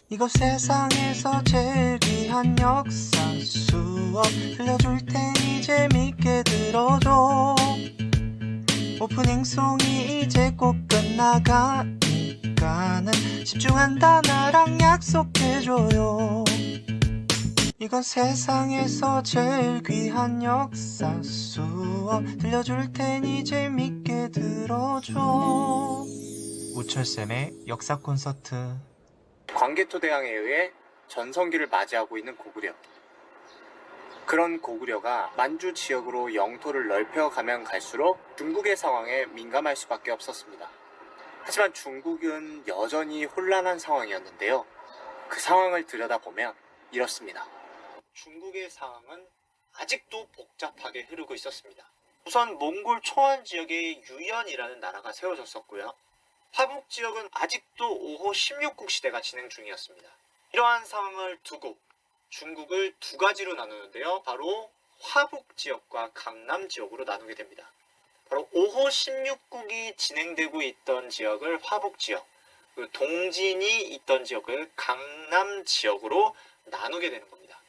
이곳 세상에서 제일 귀한 역사 수업 들려줄 테니 재밌게 들어줘. 오프닝 송이 이제 곧 끝나가니까는 집중한다 나랑 약속해줘요. 이건 세상에서 제일 귀한 역사 수업 들려줄 테니 재밌게 들어줘. 우철쌤의 역사 콘서트. 광개토대왕에 의해 전성기를 맞이하고 있는 고구려. 그런 고구려가 만주 지역으로 영토를 넓혀가면 갈수록 중국의 상황에 민감할 수밖에 없었습니다. 하지만 중국은 여전히 혼란한 상황이었는데요. 그 상황을 들여다보면 이렇습니다. 중국의 상황은 아직도 복잡하게 흐르고 있었습니다. 우선 몽골 초원 지역에 유연이라는 나라가 세워졌었고요. 화북 지역은 아직도 5호 16국 시대가 진행 중이었습니다. 이러한 상황을 두고 중국을 두 가지로 나누는데요. 바로 화북 지역과 강남 지역으로 나누게 됩니다. 바로 5호 16국이 진행되고 있던 지역을 화북 지역, 동진이 있던 지역을 강남 지역으로 나누게 되는 겁니다.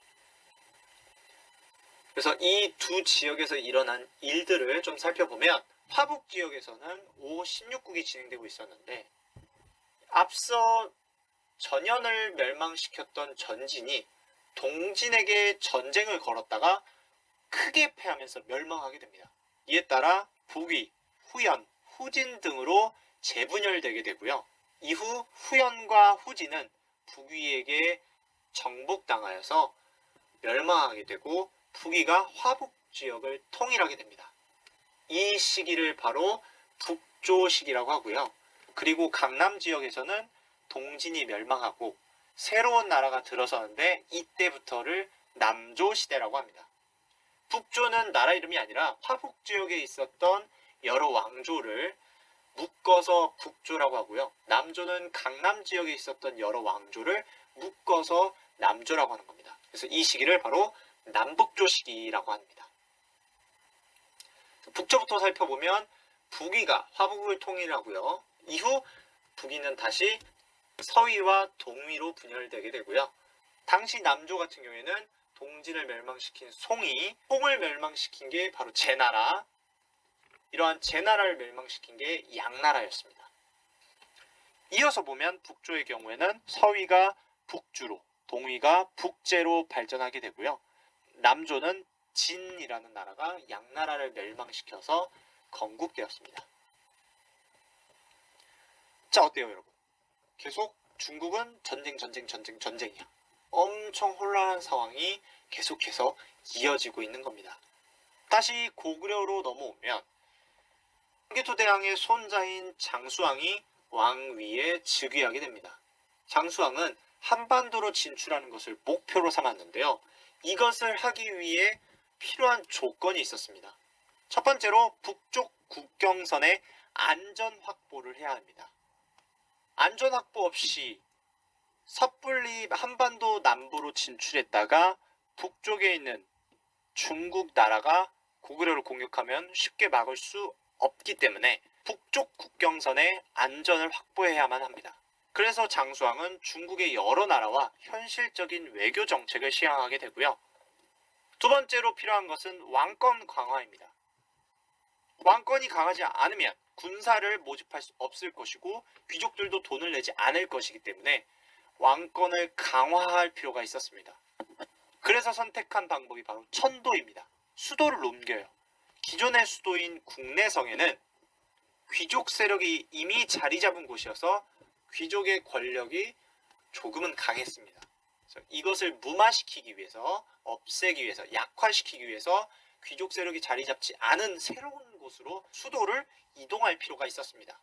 그래서 이 두 지역에서 일어난 일들을 좀 살펴보면 화북 지역에서는 5호 16국이 진행되고 있었는데 앞서 전현을 멸망시켰던 전진이 동진에게 전쟁을 걸었다가 크게 패하면서 멸망하게 됩니다. 이에 따라 북위, 후연, 후진 등으로 재분열되게 되고요. 이후 후연과 후진은 북위에게 정복당하여서 멸망하게 되고 북위가 화북 지역을 통일하게 됩니다. 이 시기를 바로 북조 시기라고 하고요. 그리고 강남 지역에서는 동진이 멸망하고 새로운 나라가 들어서는데 이때부터를 남조 시대라고 합니다. 북조는 나라 이름이 아니라 화북 지역에 있었던 여러 왕조를 묶어서 북조라고 하고요. 남조는 강남 지역에 있었던 여러 왕조를 묶어서 남조라고 하는 겁니다. 그래서 이 시기를 바로 남북조 시기라고 합니다. 북조부터 살펴보면 북위가 화북을 통일하고요. 이후 북위는 다시 서위와 동위로 분열되게 되고요. 당시 남조 같은 경우에는 동진을 멸망시킨 송이, 송을 멸망시킨 게 바로 제나라, 이러한 제나라를 멸망시킨 게 양나라였습니다. 이어서 보면 북조의 경우에는 서위가 북주로, 동위가 북제로 발전하게 되고요. 남조는 진이라는 나라가 양나라를 멸망시켜서 건국되었습니다. 자, 어때요 여러분? 계속 중국은 전쟁이야. 엄청 혼란한 상황이 계속해서 이어지고 있는 겁니다. 다시 고구려로 넘어오면 광개토대왕의 손자인 장수왕이 왕위에 즉위하게 됩니다. 장수왕은 한반도로 진출하는 것을 목표로 삼았는데요. 이것을 하기 위해 필요한 조건이 있었습니다. 첫 번째로 북쪽 국경선의 안전 확보를 해야 합니다. 안전 확보 없이 섣불리 한반도 남부로 진출했다가 북쪽에 있는 중국 나라가 고구려를 공격하면 쉽게 막을 수 없기 때문에 북쪽 국경선의 안전을 확보해야만 합니다. 그래서 장수왕은 중국의 여러 나라와 현실적인 외교 정책을 시행하게 되고요. 두 번째로 필요한 것은 왕권 강화입니다. 왕권이 강하지 않으면 군사를 모집할 수 없을 것이고 귀족들도 돈을 내지 않을 것이기 때문에 왕권을 강화할 필요가 있었습니다. 그래서 선택한 방법이 바로 천도입니다. 수도를 옮겨요. 기존의 수도인 국내성에는 귀족 세력이 이미 자리 잡은 곳이어서 귀족의 권력이 조금은 강했습니다. 그래서 이것을 무마시키기 위해서, 없애기 위해서, 약화시키기 위해서 귀족 세력이 자리 잡지 않은 새로운 곳으로 수도를 이동할 필요가 있었습니다.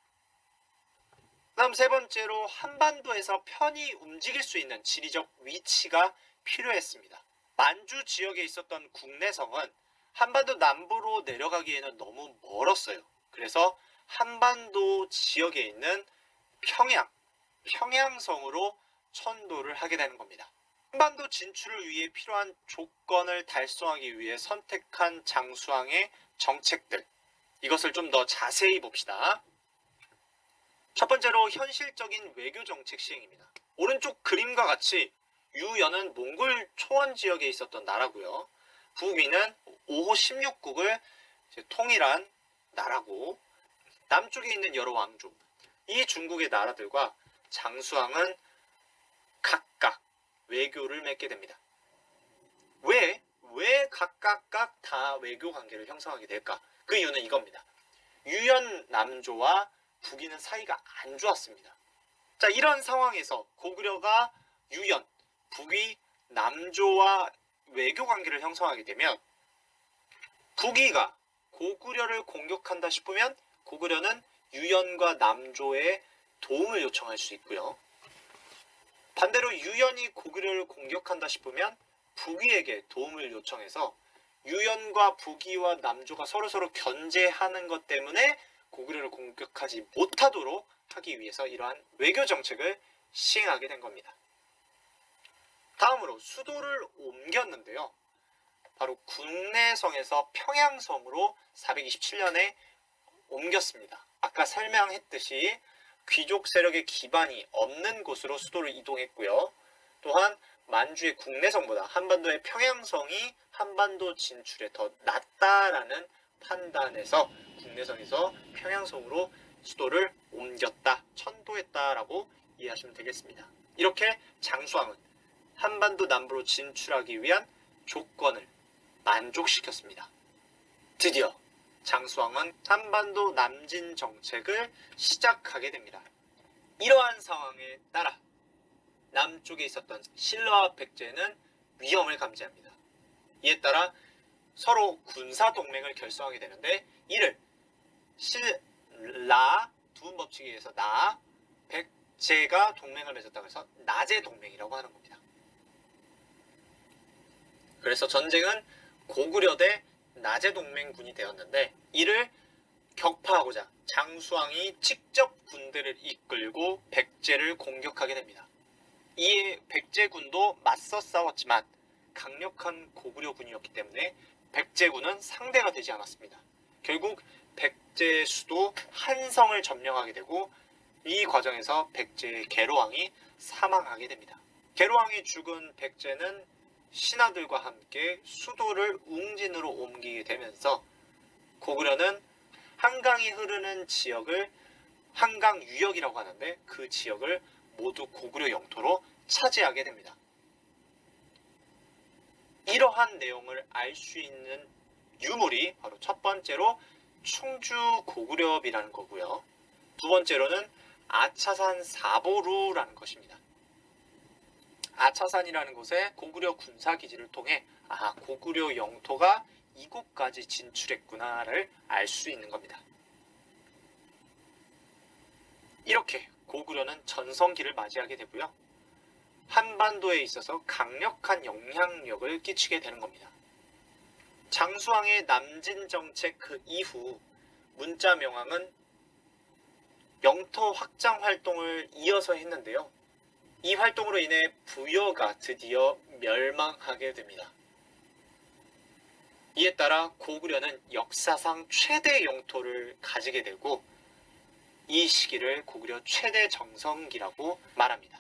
다음 세 번째로 한반도에서 편히 움직일 수 있는 지리적 위치가 필요했습니다. 만주 지역에 있었던 국내성은 한반도 남부로 내려가기에는 너무 멀었어요. 그래서 한반도 지역에 있는 평양성으로 천도를 하게 되는 겁니다. 한반도 진출을 위해 필요한 조건을 달성하기 위해 선택한 장수왕의 정책들, 이것을 좀 더 자세히 봅시다. 첫 번째로 현실적인 외교 정책 시행입니다. 오른쪽 그림과 같이 유연은 몽골 초원 지역에 있었던 나라고요. 북위는 5호 16국을 통일한 나라고, 남쪽에 있는 여러 왕조, 이 중국의 나라들과 장수왕은 각각 외교를 맺게 됩니다. 왜 각각 다 외교 관계를 형성하게 될까? 그 이유는 이겁니다. 유연 남조와 북위는 사이가 안 좋았습니다. 자, 이런 상황에서 고구려가 유연, 북위, 남조와 외교 관계를 형성하게 되면 북위가 고구려를 공격한다 싶으면 고구려는 유연과 남조의 도움을 요청할 수 있고요. 반대로 유연이 고구려를 공격한다 싶으면 북위에게 도움을 요청해서 유연과 북위와 남조가 서로서로 견제하는 것 때문에 고구려를 공격하지 못하도록 하기 위해서 이러한 외교 정책을 시행하게 된 겁니다. 다음으로 수도를 옮겼는데요. 바로 국내성에서 평양성으로 427년에 옮겼습니다. 아까 설명했듯이 귀족 세력의 기반이 없는 곳으로 수도를 이동했고요. 또한 만주의 국내성보다 한반도의 평양성이 한반도 진출에 더 낫다라는 판단에서 국내성에서 평양성으로 수도를 옮겼다, 천도했다라고 이해하시면 되겠습니다. 이렇게 장수왕은 한반도 남부로 진출하기 위한 조건을 만족시켰습니다. 드디어 장수왕은 한반도 남진 정책을 시작하게 됩니다. 이러한 상황에 따라 남쪽에 있었던 신라와 백제는 위험을 감지합니다. 이에 따라 서로 군사 동맹을 결성하게 되는데 이를 신라 두음 법칙에 의해서 백제가 동맹을 맺었다고 해서 나제 동맹이라고 하는 겁니다. 그래서 전쟁은 고구려 대 나제 동맹군이 되었는데 이를 격파하고자 장수왕이 직접 군대를 이끌고 백제를 공격하게 됩니다. 이에 백제군도 맞서 싸웠지만 강력한 고구려군이었기 때문에 백제군은 상대가 되지 않았습니다. 결국 백제의 수도 한성을 점령하게 되고 이 과정에서 백제의 계로왕이 사망하게 됩니다. 계로왕이 죽은 백제는 신하들과 함께 수도를 웅진으로 옮기게 되면서 고구려는 한강이 흐르는 지역을 한강유역이라고 하는데 그 지역을 모두 고구려 영토로 차지하게 됩니다. 이러한 내용을 알 수 있는 유물이 바로 첫 번째로 충주 고구려비라는 거고요. 두 번째로는 아차산 사보루라는 것입니다. 아차산이라는 곳에 고구려 군사기지를 통해 고구려 영토가 이곳까지 진출했구나를 알 수 있는 겁니다. 이렇게 고구려는 전성기를 맞이하게 되고요. 한반도에 있어서 강력한 영향력을 끼치게 되는 겁니다. 장수왕의 남진 정책 그 이후 문자명왕은 영토 확장 활동을 이어서 했는데요. 이 활동으로 인해 부여가 드디어 멸망하게 됩니다. 이에 따라 고구려는 역사상 최대 영토를 가지게 되고 이 시기를 고구려 최대 정성기라고 말합니다.